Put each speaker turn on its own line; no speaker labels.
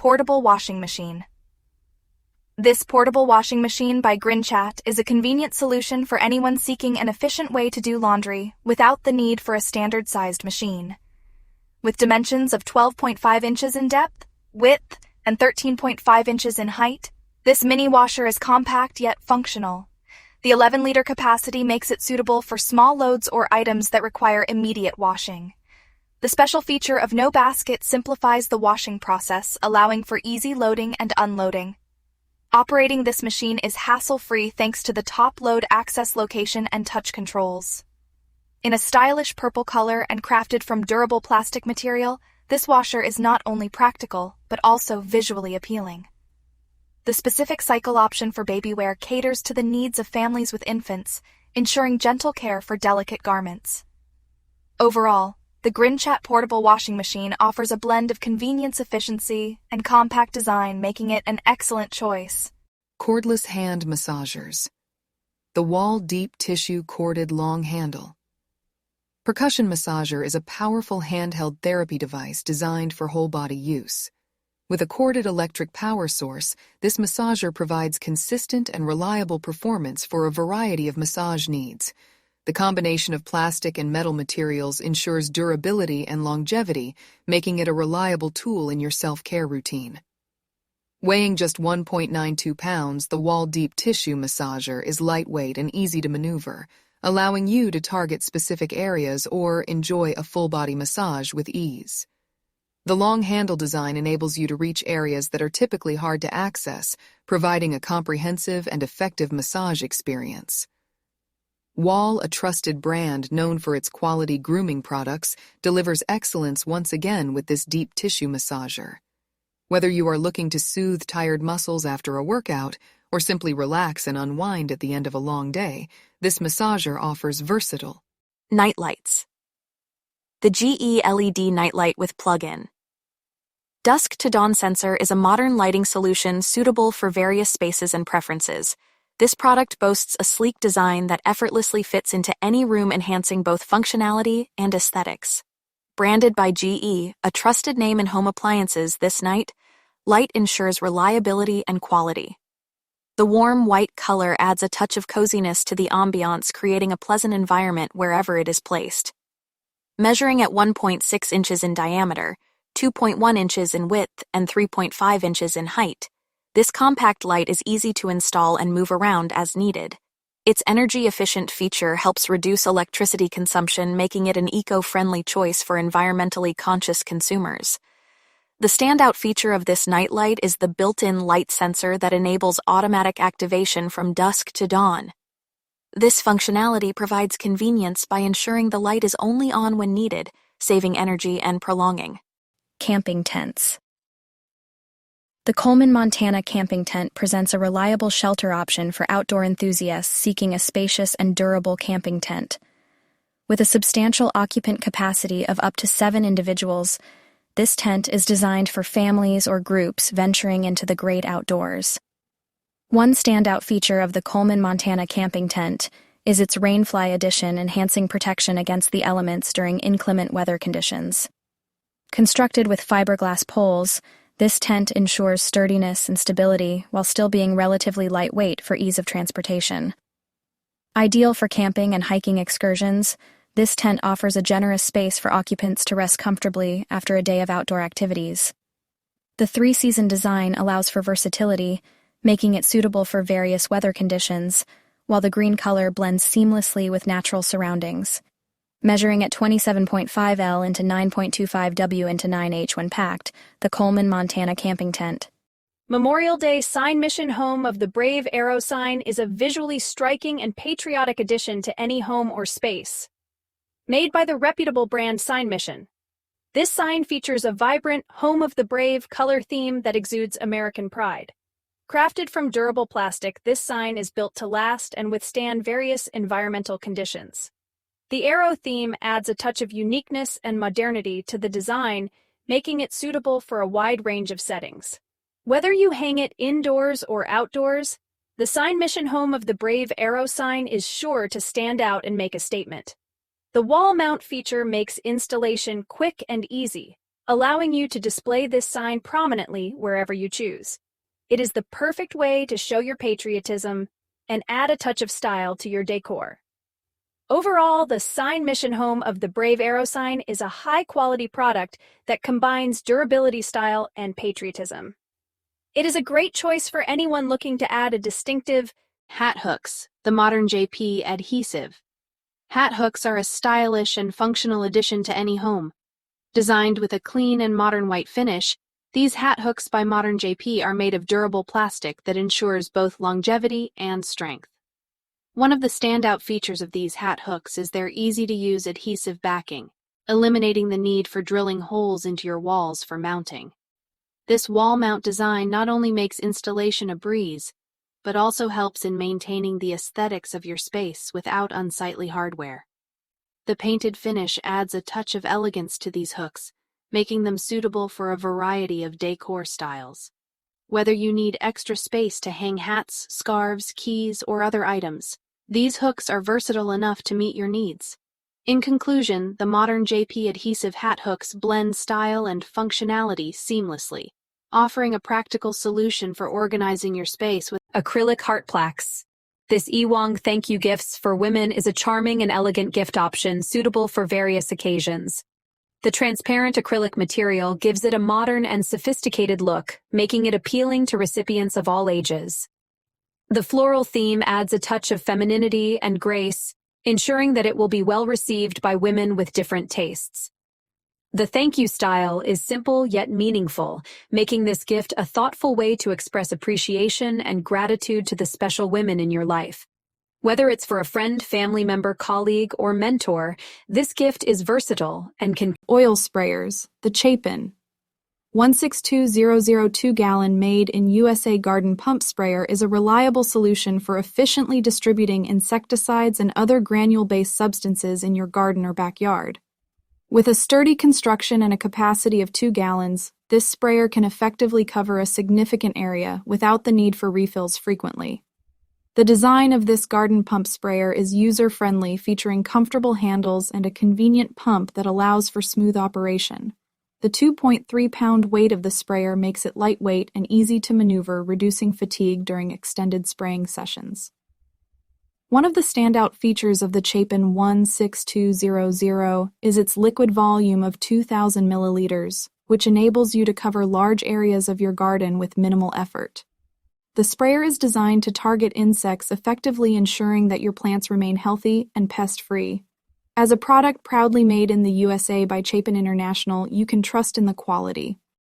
Portable washing machine. This portable washing machine by Grinchat is a convenient solution for anyone seeking an efficient way to do laundry without the need for a standard-sized machine. With dimensions of 12.5 inches in depth, width, and 13.5 inches in height, this mini washer is compact yet functional. The 11-liter capacity makes it suitable for small loads or items that require immediate washing. The special feature of no basket simplifies the washing process, allowing for easy loading and unloading. Operating this machine is hassle-free thanks to the top-load access location and touch controls. In a stylish purple color and crafted from durable plastic material, this washer is not only practical, but also visually appealing. The specific cycle option for baby wear caters to the needs of families with infants, ensuring gentle care for delicate garments. Overall, the Grinchat portable washing machine offers a blend of convenience, efficiency, and compact design, making it an excellent choice.
Cordless hand massagers. The Wall Deep Tissue Corded Long Handle. Percussion massager is a powerful handheld therapy device designed for whole-body use. With a corded electric power source, this massager provides consistent and reliable performance for a variety of massage needs. The combination of plastic and metal materials ensures durability and longevity, making it a reliable tool in your self-care routine. Weighing just 1.92 pounds, the Wall Deep Tissue Massager is lightweight and easy to maneuver, allowing you to target specific areas or enjoy a full-body massage with ease. The long handle design enables you to reach areas that are typically hard to access, providing a comprehensive and effective massage experience. Wall, a trusted brand known for its quality grooming products, delivers excellence once again with this deep tissue massager. Whether you are looking to soothe tired muscles after a workout or simply relax and unwind at the end of a long day, this massager offers versatile
night lights. The GE LED nightlight with plug-in. Dusk to dawn sensor is a modern lighting solution suitable for various spaces and preferences. This product boasts a sleek design that effortlessly fits into any room, enhancing both functionality and aesthetics. Branded by GE, a trusted name in home appliances, this night light ensures reliability and quality. The warm white color adds a touch of coziness to the ambiance, creating a pleasant environment wherever it is placed. Measuring at 1.6 inches in diameter, 2.1 inches in width, and 3.5 inches in height, this compact light is easy to install and move around as needed. Its energy-efficient feature helps reduce electricity consumption, making it an eco-friendly choice for environmentally conscious consumers. The standout feature of this nightlight is the built-in light sensor that enables automatic activation from dusk to dawn. This functionality provides convenience by ensuring the light is only on when needed, saving energy and prolonging.
Camping tents. The Coleman, Montana camping tent presents a reliable shelter option for outdoor enthusiasts seeking a spacious and durable camping tent. With a substantial occupant capacity of up to 7 individuals, this tent is designed for families or groups venturing into the great outdoors. One standout feature of the Coleman, Montana camping tent is its Rainfly edition, enhancing protection against the elements during inclement weather conditions. Constructed with fiberglass poles, this tent ensures sturdiness and stability while still being relatively lightweight for ease of transportation. Ideal for camping and hiking excursions, this tent offers a generous space for occupants to rest comfortably after a day of outdoor activities. The 3-season design allows for versatility, making it suitable for various weather conditions, while the green color blends seamlessly with natural surroundings. Measuring at 27.5 L into 9.25 W into 9H when packed, the Coleman, Montana camping tent.
Memorial Day sign mission home of the Brave Arrow sign is a visually striking and patriotic addition to any home or space. Made by the reputable brand Sign Mission, this sign features a vibrant Home of the Brave color theme that exudes American pride. Crafted from durable plastic, this sign is built to last and withstand various environmental conditions. The arrow theme adds a touch of uniqueness and modernity to the design, making it suitable for a wide range of settings. Whether you hang it indoors or outdoors, the Sign Mission home of the Brave Arrow sign is sure to stand out and make a statement. The wall mount feature makes installation quick and easy, allowing you to display this sign prominently wherever you choose. It is the perfect way to show your patriotism and add a touch of style to your decor. Overall, the Sign Mission Home of the Brave Arrow sign is a high-quality product that combines durability, style, and patriotism. It is a great choice for anyone looking to add a distinctive
Hat hooks, the modern JP adhesive. Hat hooks are a stylish and functional addition to any home. Designed with a clean and modern white finish, these hat hooks by Modern JP are made of durable plastic that ensures both longevity and strength. One of the standout features of these hat hooks is their easy-to-use adhesive backing, eliminating the need for drilling holes into your walls for mounting. This wall mount design not only makes installation a breeze, but also helps in maintaining the aesthetics of your space without unsightly hardware. The painted finish adds a touch of elegance to these hooks, making them suitable for a variety of decor styles. Whether you need extra space to hang hats, scarves, keys, or other items, these hooks are versatile enough to meet your needs. In conclusion, the Modern JP adhesive hat hooks blend style and functionality seamlessly, offering a practical solution for organizing your space with
acrylic heart plaques. This Ewong thank you gifts for women is a charming and elegant gift option suitable for various occasions. The transparent acrylic material gives it a modern and sophisticated look, making it appealing to recipients of all ages. The floral theme adds a touch of femininity and grace, ensuring that it will be well received by women with different tastes. The thank you style is simple yet meaningful, making this gift a thoughtful way to express appreciation and gratitude to the special women in your life. Whether it's for a friend, family member, colleague, or mentor, this gift is versatile and can
Oil sprayers, the Chapin. 162002 gallon made in USA garden pump sprayer is a reliable solution for efficiently distributing insecticides and other granule-based substances in your garden or backyard. With a sturdy construction and a capacity of 2 gallons, this sprayer can effectively cover a significant area without the need for refills frequently. The design of this garden pump sprayer is user-friendly, featuring comfortable handles and a convenient pump that allows for smooth operation. The 2.3-pound weight of the sprayer makes it lightweight and easy to maneuver, reducing fatigue during extended spraying sessions. One of the standout features of the Chapin 16200 is its liquid volume of 2,000 milliliters, which enables you to cover large areas of your garden with minimal effort. The sprayer is designed to target insects, effectively ensuring that your plants remain healthy and pest-free. As a product proudly made in the USA by Chapin International, you can trust in the quality.